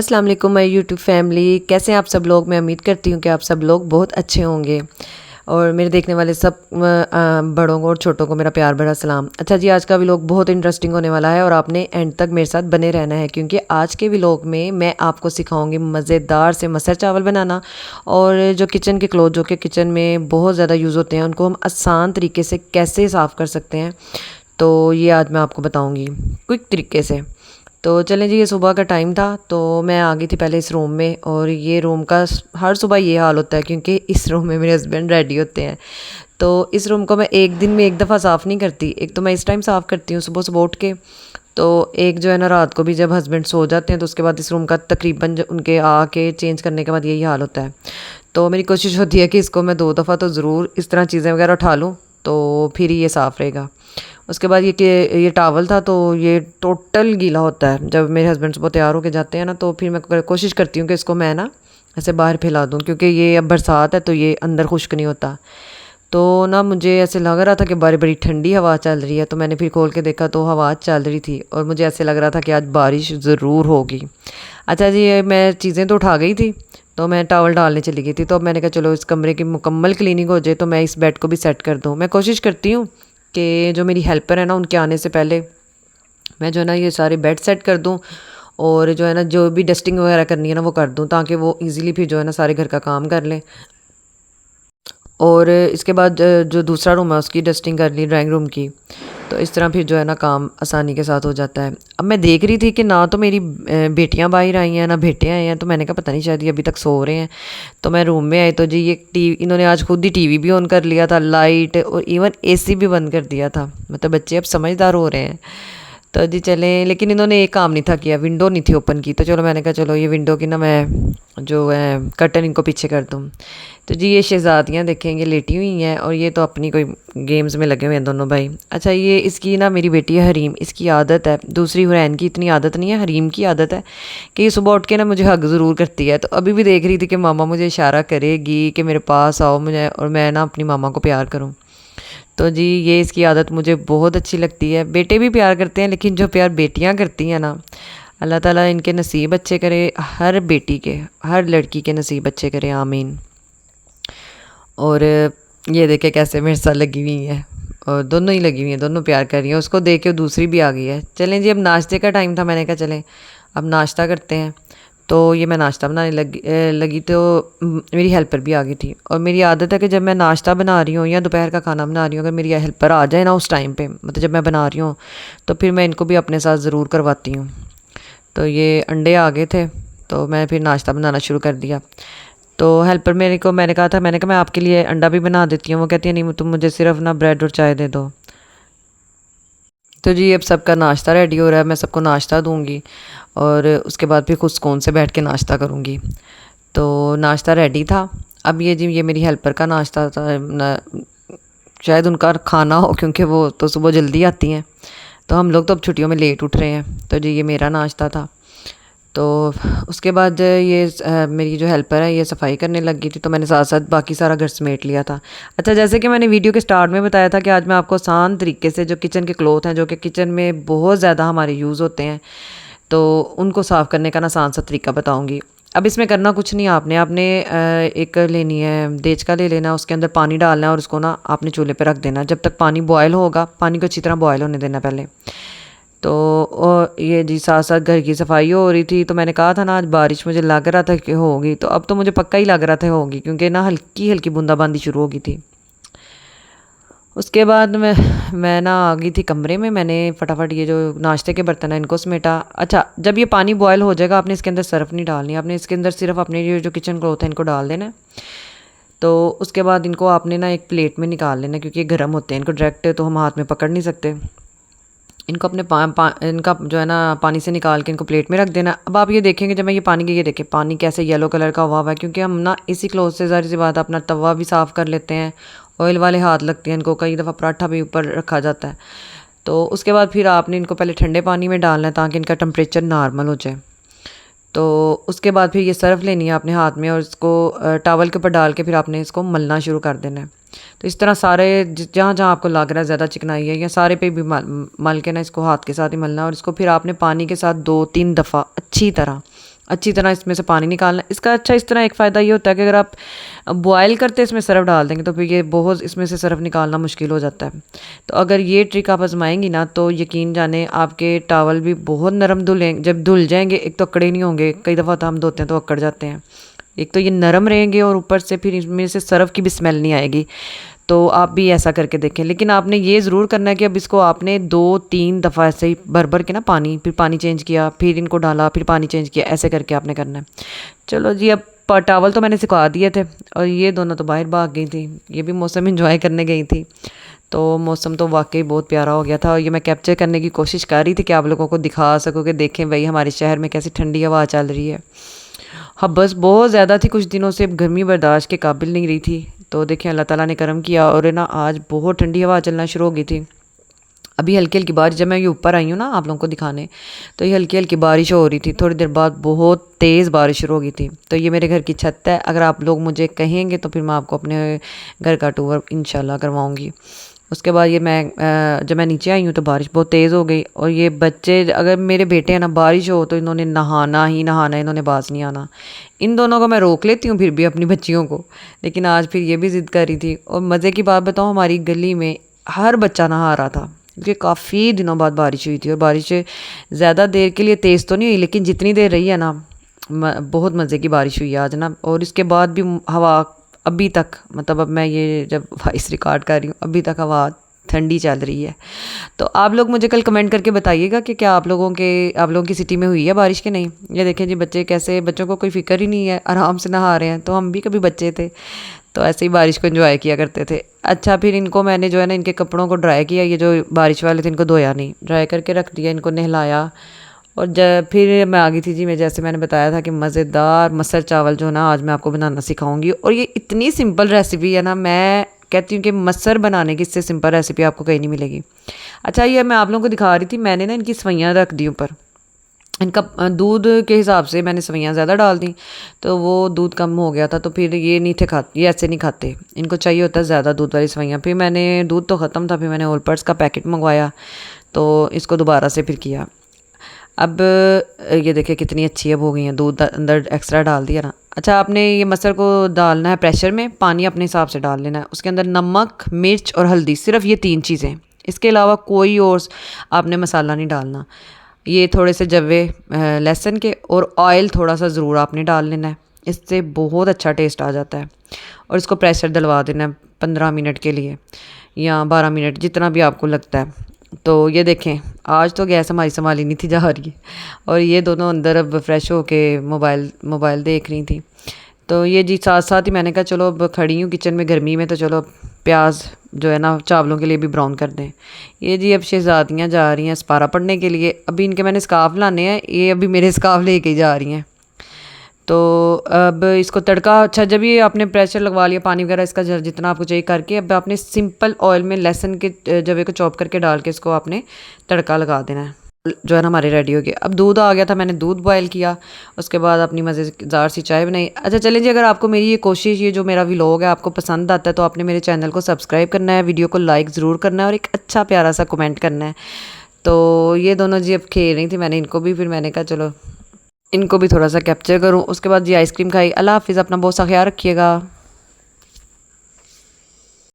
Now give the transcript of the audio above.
अस्सलाम वालेकुम my YouTube family. कैसे हैं आप सब लोग। मैं उम्मीद करती हूँ कि आप सब लोग बहुत अच्छे होंगे और मेरे देखने वाले सब बड़ों को और छोटों को मेरा प्यार भरा सलाम। अच्छा जी, आज का व्लॉग बहुत इंटरेस्टिंग होने वाला है और आपने एंड तक मेरे साथ बने रहना है, क्योंकि आज के व्लॉग में मैं आपको सिखाऊंगी मज़ेदार से मसर चावल बनाना। और जो किचन के क्लोथ जो कि किचन में बहुत ज़्यादा यूज़ होते हैं, उनको हम आसान तरीके से कैसे साफ़ कर सकते हैं, तो ये आज मैं आपको बताऊँगी क्विक तरीके से। तो चलें जी, ये सुबह का टाइम था तो मैं आ गई थी पहले इस रूम में। और ये रूम का हर सुबह ये हाल होता है, क्योंकि इस रूम में मेरे हस्बैंड रेडी होते हैं। तो इस रूम को मैं एक दिन में एक दफ़ा साफ़ नहीं करती। एक तो मैं इस टाइम साफ़ करती हूँ सुबह सुबह उठ के, तो एक जो है ना रात को भी जब हस्बैंड सो जाते हैं, तो उसके बाद इस रूम का तकरीबन उनके आके चेंज करने के बाद यही हाल होता है। तो मेरी कोशिश होती है कि इसको मैं 2 दफ़ा तो ज़रूर इस तरह चीज़ें वगैरह उठा लूँ, तो फिर ही ये साफ़ रहेगा। उसके बाद ये टावल था, तो ये टोटल गीला होता है जब मेरे हस्बैंड सुबह तैयार होके जाते हैं ना, तो फिर मैं कोशिश करती हूँ कि इसको मैं ना ऐसे बाहर फैला दूँ, क्योंकि ये अब बरसात है तो ये अंदर खुश्क नहीं होता। तो ना मुझे ऐसे लग रहा था कि बारी बड़ी ठंडी हवा चल रही है, तो मैंने फिर खोल के देखा तो हवा चल रही थी और मुझे ऐसे लग रहा था कि आज बारिश ज़रूर होगी। अच्छा जी, ये मैं चीज़ें तो उठा गई थी, तो मैं टॉवल डालने चली गई थी। तो अब मैंने कहा चलो इस कमरे की मुकम्मल क्लीनिंग हो जाए तो मैं इस बेड को भी सेट कर दूँ। मैं कोशिश करती हूँ कि जो मेरी हेल्पर है ना, उनके आने से पहले मैं जो है ना ये सारे बेड सेट कर दूँ, और जो है ना जो भी डस्टिंग वगैरह करनी है ना वो कर दूँ, ताकि वो इजीली फिर जो है ना सारे घर का काम कर लें। और इसके बाद जो दूसरा रूम है उसकी डस्टिंग कर ली, ड्राइंग रूम की। तो इस तरह फिर जो है ना काम आसानी के साथ हो जाता है। अब मैं देख रही थी कि ना तो मेरी बेटियां बाहर आई हैं ना बेटे आए हैं, तो मैंने कहा पता नहीं शायद ये अभी तक सो रहे हैं। तो मैं रूम में आई तो जी ये टीवी, इन्होंने आज खुद ही टीवी भी ऑन कर लिया था, लाइट और इवन एसी भी बंद कर दिया था। मतलब बच्चे अब समझदार हो रहे हैं। तो जी चलें, लेकिन इन्होंने एक काम नहीं था किया, विंडो नहीं थी ओपन की। तो चलो मैंने कहा चलो ये विंडो की ना मैं जो है कर्टन इनको पीछे कर दूँ। तो जी ये शहज़ादियाँ देखेंगे लेटी हुई हैं और ये तो अपनी कोई गेम्स में लगे हुए हैं दोनों भाई। अच्छा, ये इसकी ना मेरी बेटी है हरीम, इसकी आदत है, दूसरी हुरैन की इतनी आदत नहीं है, हरीम की आदत है कि ये सुबह उठ के ना मुझे हग ज़रूर करती है। तो अभी भी देख रही थी कि मामा मुझे इशारा करेगी कि मेरे पास आओ मुझे, और मैं ना अपनी मामा को प्यार करूँ। तो जी ये इसकी आदत मुझे बहुत अच्छी लगती है। बेटे भी प्यार करते हैं, लेकिन जो प्यार बेटियां करती हैं ना, अल्लाह ताला इनके नसीब अच्छे करे, हर बेटी के हर लड़की के नसीब अच्छे करे, आमीन। और ये देखे कैसे मेरे साथ लगी हुई हैं, और दोनों ही लगी हुई हैं, दोनों प्यार कर रही हैं। उसको देख के दूसरी भी आ गई है। चलें जी, अब नाश्ते का टाइम था, मैंने कहा चलें अब नाश्ता करते हैं। तो ये मैं नाश्ता बनाने लगी तो मेरी हेल्पर भी आ गई थी। और मेरी आदत है कि जब मैं नाश्ता बना रही हूँ या दोपहर का खाना बना रही हूँ, अगर मेरी हेल्पर आ जाए ना उस टाइम पे, मतलब जब मैं बना रही हूँ, तो फिर मैं इनको भी अपने साथ ज़रूर करवाती हूँ। तो ये अंडे आ गए थे, तो मैं फिर नाश्ता बनाना शुरू कर दिया। तो हेल्पर मेरे को, मैंने कहा मैं आपके लिए अंडा भी बना देती हूँ। वो कहती है नहीं, तुम मुझे सिर्फ ना ब्रेड और चाय दे दो। तो जी अब सबका नाश्ता रेडी हो रहा है, मैं सबको नाश्ता दूंगी और उसके बाद फिर खुद सुकून से बैठ के नाश्ता करूँगी। तो नाश्ता रेडी था। अब ये जी ये मेरी हेल्पर का नाश्ता था शायद उनका खाना हो, क्योंकि वो तो सुबह जल्दी आती हैं। तो हम लोग तो अब छुट्टियों में लेट उठ रहे हैं। तो जी ये मेरा नाश्ता था। तो उसके बाद ये मेरी जो हेल्पर है ये सफाई करने लग गई थी, तो मैंने साथ साथ बाकी सारा घर समेट लिया था। अच्छा, जैसे कि मैंने वीडियो के स्टार्ट में बताया था कि आज मैं आपको आसान तरीके से जो किचन के क्लोथ हैं, जो कि किचन में बहुत ज़्यादा हमारे यूज़ होते हैं, तो उनको साफ़ करने का ना आसान सा तरीका बताऊँगी। अब इसमें करना कुछ नहीं, आपने आपने एक लेनी है देचका ले लेना, उसके अंदर पानी डालना है और उसको ना आपने चूल्हे पे रख देना। जब तक पानी बॉयल होगा, पानी को अच्छी तरह बॉयल होने देना पहले। तो ये जी साथ साथ घर की सफाई हो रही थी। तो मैंने कहा था ना आज बारिश मुझे लग रहा था कि होगी, तो अब तो मुझे पक्का ही लग रहा था होगी, क्योंकि ना हल्की हल्की बूंदाबांदी शुरू हो गई थी। उसके बाद मैं ना आ गई थी कमरे में। मैंने फटाफट ये जो नाश्ते के बर्तन हैं इनको समेटा। अच्छा, जब ये पानी बॉयल हो जाएगा, आपने इसके अंदर सर्फ नहीं डालनी, आपने इसके अंदर सिर्फ अपने ये जो किचन क्लॉथ है इनको डाल देना है। तो उसके बाद इनको आपने ना एक प्लेट में निकाल लेना, क्योंकि ये गर्म होते हैं, इनको डायरेक्ट तो हम हाथ में पकड़ नहीं सकते। इनको अपने इनका जो है ना पानी से निकाल के इनको प्लेट में रख देना। अब आप ये देखेंगे जब मैं ये पानी की, ये देखें पानी कैसे येलो कलर का हुआ है, क्योंकि हम ना इसी क्लोथ से ज़ाहिर सी बात अपना तवा भी साफ़ कर लेते हैं। ऑयल वाले हाथ लगते हैं इनको, कई दफ़ा पराठा भी ऊपर रखा जाता है। तो उसके बाद फिर आपने इनको पहले ठंडे पानी में डालना है, ताकि इनका टेम्परेचर नॉर्मल हो जाए। तो उसके बाद फिर ये सर्फ लेनी है आपने हाथ में, और इसको टॉवल के ऊपर डाल के फिर आपने इसको मलना शुरू कर देना है। तो इस तरह सारे जहाँ जहाँ आपको लग रहा है ज़्यादा चिकनाई है, या सारे पे भी मल के ना इसको हाथ के साथ ही मलना है। और इसको फिर आपने पानी के साथ 2-3 दफ़ा अच्छी तरह इसमें से पानी निकालना। इसका अच्छा इस तरह एक फ़ायदा ये होता है कि अगर आप बॉयल करते इसमें सरफ़ डाल देंगे तो फिर ये बहुत इसमें से सरफ़ निकालना मुश्किल हो जाता है। तो अगर ये ट्रिक आप आजमाएंगी ना तो यकीन जाने आपके टावल भी बहुत नरम धुलें, जब धुल जाएंगे एक तो अकड़े नहीं होंगे। कई दफ़ा तो हम धोते हैं तो अकड़ जाते हैं। एक तो ये नरम रहेंगे और ऊपर से फिर इसमें से सरफ़ की भी स्मेल नहीं आएगी। तो आप भी ऐसा करके देखें, लेकिन आपने ये ज़रूर करना है कि अब इसको आपने 2-3 दफ़ा ऐसे ही भर भर के ना पानी, फिर पानी चेंज किया, फिर इनको डाला, फिर पानी चेंज किया, ऐसे करके आपने करना है। चलो जी, अब टावल तो मैंने सुखा दिए थे और ये दोनों तो बाहर भाग गई थी। ये भी मौसम इंजॉय करने गई थी। तो मौसम तो वाकई बहुत प्यारा हो गया था और ये मैं कैप्चर करने की कोशिश कर रही थी कि आप लोगों को दिखा सकूँ कि देखें भाई हमारे शहर में कैसी ठंडी हवा चल रही है। हाँ, बस बहुत ज़्यादा थी, कुछ दिनों से गर्मी बर्दाश्त के काबिल नहीं रही थी। तो देखें अल्लाह ताला ने करम किया और है ना आज बहुत ठंडी हवा चलना शुरू हो गई थी। अभी हल्की हल्की बारिश, जब मैं ये ऊपर आई हूँ ना आप लोगों को दिखाने, तो ये हल्की हल्की बारिश हो रही थी। थोड़ी देर बाद बहुत तेज़ बारिश शुरू हो गई थी। तो ये मेरे घर की छत है। अगर आप लोग मुझे कहेंगे तो फिर मैं आपको अपने घर का टूर इंशाल्लाह करवाऊँगी। उसके बाद ये जब मैं नीचे आई हूँ तो बारिश बहुत तेज़ हो गई और ये बच्चे, अगर मेरे बेटे हैं ना, बारिश हो तो इन्होंने नहाना ही नहाना, इन्होंने बाज नहीं आना। इन दोनों को मैं रोक लेती हूँ फिर भी अपनी बच्चियों को, लेकिन आज फिर ये भी ज़िद कर रही थी। और मज़े की बात बताऊँ, हमारी गली में हर बच्चा नहा रहा था क्योंकि काफ़ी दिनों बाद बारिश हुई थी। और बारिश ज़्यादा देर के लिए तेज़ तो नहीं हुई, लेकिन जितनी देर रही है ना, बहुत मज़े की बारिश हुई है आज ना। और इसके बाद भी हवा अभी तक, मतलब अब मैं ये जब वॉइस रिकॉर्ड कर रही हूँ अभी तक हवा ठंडी चल रही है। तो आप लोग मुझे कल कमेंट करके बताइएगा कि क्या आप लोगों की सिटी में हुई है बारिश के नहीं। ये देखें जी, बच्चे कैसे, बच्चों को कोई फ़िक्र ही नहीं है, आराम से नहा रहे हैं। तो हम भी कभी बच्चे थे तो ऐसे ही बारिश को एंजॉय किया करते थे। अच्छा, फिर इनको मैंने जो है ना, इनके कपड़ों को ड्राई किया। ये जो बारिश वाले थे इनको धोया नहीं, ड्राई करके रख दिया, इनको नहलाया। और जब फिर मैं आ गई थी जी, मैं जैसे मैंने बताया था कि मज़ेदार मसर चावल जो ना आज मैं आपको बनाना सिखाऊंगी। और ये इतनी सिंपल रेसिपी है ना, मैं कहती हूँ कि मसर बनाने की इससे सिंपल रेसिपी आपको कहीं नहीं मिलेगी। अच्छा, ये मैं आप लोगों को दिखा रही थी, मैंने ना इनकी सवैयाँ रख दी ऊपर। इनका दूध के हिसाब से मैंने सवैयाँ ज़्यादा डाल दी तो वो दूध कम हो गया था। तो फिर ये नहीं थे खाते, ये ऐसे नहीं खाते, इनको चाहिए होता है ज़्यादा दूध वाली सवैयाँ। फिर मैंने, दूध तो ख़त्म था, फिर मैंने ओलपर्स का पैकेट मंगवाया तो इसको दोबारा से फिर किया। अब ये देखिए कितनी अच्छी अब हो गई है, दूध अंदर एक्स्ट्रा डाल दिया ना। अच्छा, आपने ये मसर को डालना है प्रेशर में, पानी अपने हिसाब से डाल लेना है। उसके अंदर नमक, मिर्च और हल्दी, सिर्फ ये 3 चीज़ें, इसके अलावा कोई और आपने मसाला नहीं डालना। ये थोड़े से जवे लहसुन के और ऑयल थोड़ा सा ज़रूर आपने डाल लेना है, इससे बहुत अच्छा टेस्ट आ जाता है। और इसको प्रेशर दिलवा देना है 15 मिनट के लिए या 12 मिनट, जितना भी आपको लगता है। तो ये देखें, आज तो गैस हमारी संभाली नहीं थी जा रही है और ये दोनों अंदर अब फ्रेश होके मोबाइल देख रही थी। तो ये जी साथ साथ ही मैंने कहा चलो अब खड़ी हूँ किचन में गर्मी में, तो चलो प्याज जो है ना चावलों के लिए भी ब्राउन कर दें। ये जी अब शहजादियाँ जा रही हैं सपारा पढ़ने के लिए। अभी इनके मैंने स्काफ लाने हैं, ये अभी मेरे स्काफ लेके ही जा रही हैं। तो अब इसको तड़का, अच्छा जब ये आपने प्रेशर लगवा लिया, पानी वगैरह इसका जितना आपको चाहिए करके, अब आपने सिंपल ऑयल में लहसुन के जवे को चॉप करके डाल के इसको आपने तड़का लगा देना है। जो है ना हमारे रेडी हो गया। अब दूध आ गया था, मैंने दूध बॉयल किया, उसके बाद अपनी मज़ेदार सी चाय बनाई। अच्छा चलें जी, अगर आपको मेरी ये कोशिश, ये जो मेरा व्लॉग है आपको पसंद आता है तो आपने मेरे चैनल को सब्सक्राइब करना है, वीडियो को लाइक ज़रूर करना है और एक अच्छा प्यारा सा कमेंट करना है। तो ये दोनों जी अब खेल रही थी, मैंने इनको भी, फिर मैंने कहा चलो इनको भी थोड़ा सा कैप्चर करूँ। उसके बाद जी आइसक्रीम खाई। अल्लाह हाफ़िज़, अपना बहुत सा ख्याल रखिएगा।